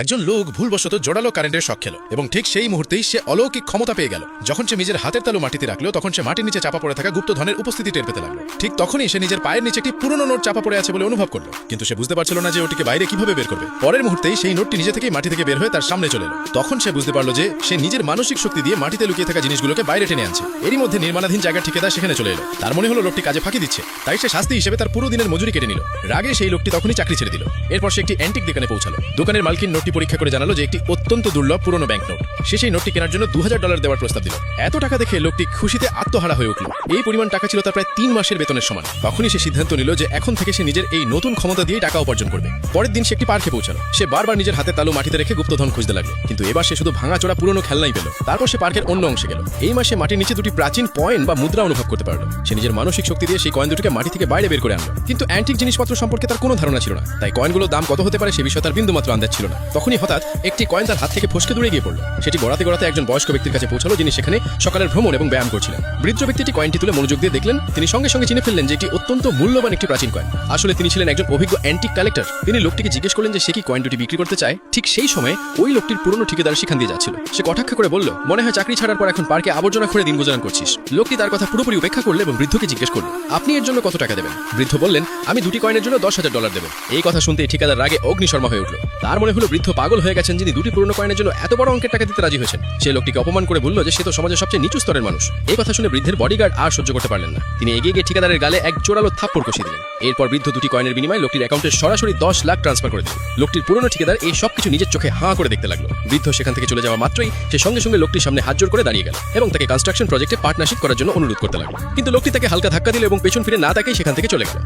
একজন লোক ভুলবশত জোরালো কারেন্টের শক খেল এবং ঠিক সেই মুহূর্তেই সে অলৌকিক ক্ষমতা পেয়ে গেল। যখন সে নিজের হাতের তালু মাটিতে রাখলো তখন সে মাটির নিচে চাপা পড়ে থাকা গুপ্তধনের উপস্থিতি টের পেতে লাগলো। ঠিক তখনই সে নিজের পায়ের নিচে একটি পুরনো নোট চাপা পড়ে আছে বলে অনুভব করলো, কিন্তু সে বুঝতে পারছিল না যে ওটিকে বাইরে কিভাবে বের করবে। পরের মুহূর্তেই সেই নোটটি নিজে থেকেই মাটি থেকে বের হয়ে তার সামনে চলে এলো। তখন সে বুঝতে পারলো যে সে নিজের মানসিক শক্তি দিয়ে মাটিতে লুকিয়ে থাকা জিনিসগুলোকে বাইরে টেনে আনছে। এরই মধ্যে নির্মাণাধীন জায়গার ঠিকাদার সেখানে চলে এলো। তার মনে হলো লোকটি কাজে ফাঁকি দিচ্ছে, তাই সে শাস্তি হিসেবে তার পুরো দিনের মজুরি কেটে নিল। রাগে সেই লোকটি তখনই চাকরি ছেড়ে দিল। এরপর সে একটি অ্যান্টিক দোকানে পৌঁছালো। দোকানের মালকিন নোটটি পরীক্ষা করে জানালো যে একটি অত্যন্ত দুর্লভ পুরনো ব্যাংক নোট। সে সেই নোটটি কেনার জন্য $2000 দেওয়ার প্রস্তাব দিল। এত টাকা দেখে লোকটি খুশিতে আত্মহারা হয়ে উঠল। এই পরিমাণ টাকা ছিল তার প্রায় 3 মাসের বেতনের সমান। তখনই সে সিদ্ধান্ত নিল যে এখন থেকে সে নিজের এই নতুন ক্ষমতা দিয়ে টাকা উপার্জন করবে। পরের দিন সে একটি পার্কে পৌঁছালো। সে বারবার নিজের হাতে তালু মাটিতে রেখে গুপ্তধন খুঁজতে লাগলো, কিন্তু এবার সে শুধু ভাঙাচোরা পুরনো খেলনাই পেল। তারপর সে পার্কের অন্য অংশে গেল। এই মাসে মাটির নিচে দুটি প্রাচীন কয়েন বা মুদ্রা অনুভব করতে পারলো। সে নিজের মানসিক শক্তি দিয়ে সেই কয়েন দুটিকে মাটি থেকে বাইরে বের করে আনলো, কিন্তু অ্যান্টিক জিনিসপত্র সম্পর্কে তার কোনো ধারণা ছিল না। তাই কয়েনগুলোর দাম কত হতে পারে সে বিষয়ে তার বিন্দুমাত্র আন্দাজ ছিল না। তখনই হঠাৎ একটি কয়েন তার হাত থেকে ফসকে দূরে গিয়ে পড়লো। সেটি গড়াতে গড়াতে একজন বয়স্ক ব্যক্তির কাছে পৌঁছালো, যিনি সেখানে সকালের ভ্রমণ এবং ব্যায়াম করছিলেন। বৃদ্ধ ব্যক্তিটি কয়েনটি তুলে মনোযোগ দিয়ে দেখলেন। তিনি সঙ্গে সঙ্গে চিনে ফেললেন যে এটি অত্যন্ত মূল্যবান একটি প্রাচীন কয়েন। আসলে তিনি ছিলেন একজন অভিজ্ঞ অ্যান্টিক কালেক্টর। তিনি লোকটিকে জিজ্ঞেস করলেন যে সে কি কয়েন দুটি বিক্রি করতে চায়। ঠিক সেই সময় ওই লোকটির পুরনো ঠিকাদার সেখান দিয়ে যাচ্ছিল। সে কটাক্ষ করে বলল, মনে হয় চাকরি ছাড়ার পর এখন পার্কে আবর্জনা করে দিন গুজারান করছিস। লোকটি তার কথা পুরোপুরি উপেক্ষা করলো এবং বৃদ্ধকে জিজ্ঞেস করল, আপনি এর জন্য কত টাকা দেবেন? বৃদ্ধ বললেন, আমি দুটি কয়েনের জন্য $10,000 দেব। এই কথা শুনতে ঠিকাদার রাগে অগ্নিশর্মা হয়ে উঠল। তার মনে হলো বৃদ্ধ পাগল হয়ে গেছেন, যিনি দুটি পুরনো কয়েনের জন্য এত বড় অঙ্কের টাকা দিতে রাজি হয়েছেন। সে লোকটিকে অপমান করে বলল যে সে তো সমাজের সবচেয়ে নিচু স্তরের মানুষ। এই কথা শুনে বৃদ্ধের বডিগার্ড আর সহ্য করতে পারলেন না। তিনি এগিয়ে গিয়ে ঠিকাদারের গালে এক জোরালো থাপ্পড় কষিয়ে দিলেন। এরপর বৃদ্ধ দুটি কয়েনের বিনিময়ে লোকটির অ্যাকাউন্টে সরাসরি 10 লাখ ট্রান্সফার করে দিলেন। লোকটির পুরনো ঠিকাদার এই সবকিছু নিজের চোখে হাঁ করে দেখতে লাগলো। বৃদ্ধ সেখান থেকে চলে যাওয়া মাত্রই সে সঙ্গে সঙ্গে লোকটির সামনে হাত জোড় করে দাঁড়িয়ে গেল এবং তাকে কনস্ট্রাকশন প্রজেক্টে পার্টনারশিপ করার জন্য অনুরোধ করতে লাগলো। কিন্তু লোকটি তাকে হালকা ধাক্কা দিল এবং পেছন ফিরে না তাকেই সেখান থেকে চলে গেল।